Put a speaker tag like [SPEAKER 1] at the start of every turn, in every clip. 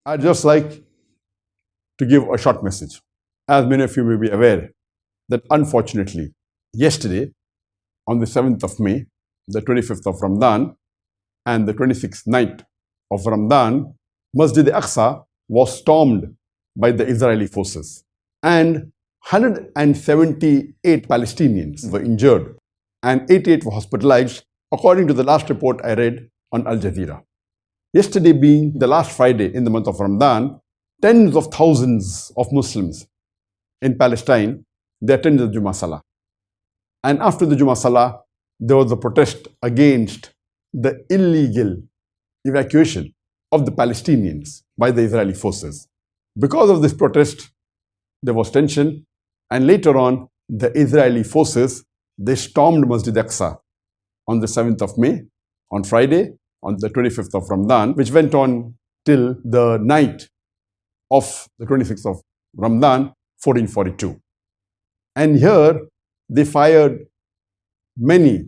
[SPEAKER 1] I'd just like to give a short message. As many of you may be aware, that unfortunately, yesterday, on the 7th of May, the 25th of Ramadan, and the 26th night of Ramadan, Masjid Aqsa was stormed by the Israeli forces, and 178 Palestinians were injured and 88 were hospitalized, according to the last report I read on Al Jazeera. Yesterday being the last Friday in the month of Ramadan, tens of thousands of Muslims in Palestine, they attended the Jummah Salah. And after the Jummah Salah, there was a protest against the illegal evacuation of the Palestinians by the Israeli forces. Because of this protest, there was tension, and later on, the Israeli forces, they stormed Masjid Aqsa on the 7th of May, on Friday, on the 25th of Ramadan, which went on till the night of the 26th of Ramadan, 1442. And here, they fired many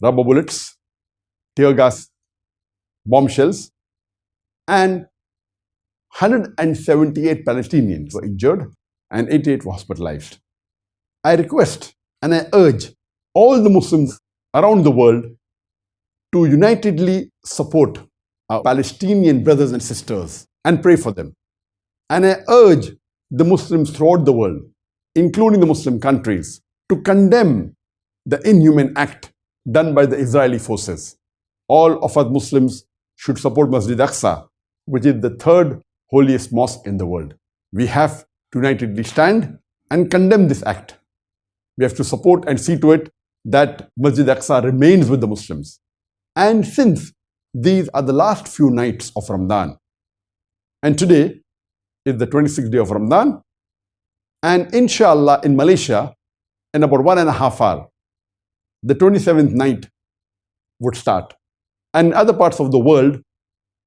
[SPEAKER 1] rubber bullets, tear gas bombshells, and 178 Palestinians were injured and 88 were hospitalized. I request and I urge all the Muslims around the world to unitedly support our Palestinian brothers and sisters and pray for them. And I urge the Muslims throughout the world, including the Muslim countries, to condemn the inhuman act done by the Israeli forces. All of us Muslims should support Masjid Aqsa, which is the third holiest mosque in the world. We have to unitedly stand and condemn this act. We have to support and see to it that Masjid Aqsa remains with the Muslims. And since these are the last few nights of Ramadan, and today is the 26th day of Ramadan, and inshallah in Malaysia, in about 1.5 hours, the 27th night would start. And in other parts of the world,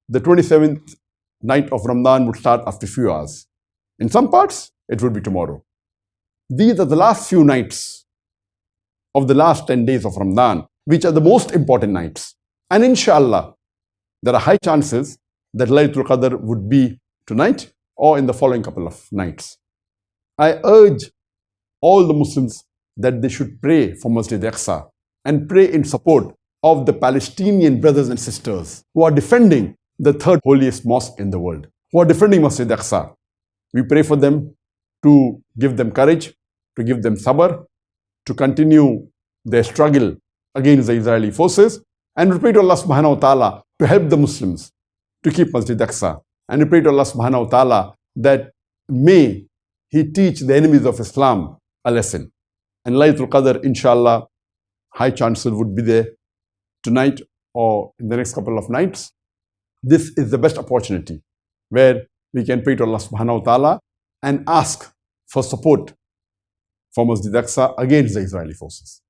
[SPEAKER 1] the 27th night of Ramadan would start after a few hours. In some parts, it would be tomorrow. These are the last few nights of the last 10 days of Ramadan, which are the most important nights. And inshallah, there are high chances that Laylatul Qadr would be tonight or in the following couple of nights. I urge all the Muslims that they should pray for Masjid Aqsa and pray in support of the Palestinian brothers and sisters who are defending the third holiest mosque in the world, who are defending Masjid Aqsa. We pray for them to give them courage, to give them sabr, to continue their struggle against the Israeli forces, and we pray to Allah subhanahu wa ta'ala to help the Muslims to keep Masjid Aqsa. And we pray to Allah subhanahu wa ta'ala that may He teach the enemies of Islam a lesson. And Laylatul Qadr, inshallah, high chances would be there tonight or in the next couple of nights. This is the best opportunity where we can pray to Allah subhanahu wa ta'ala and ask for support for Masjid Aqsa against the Israeli forces.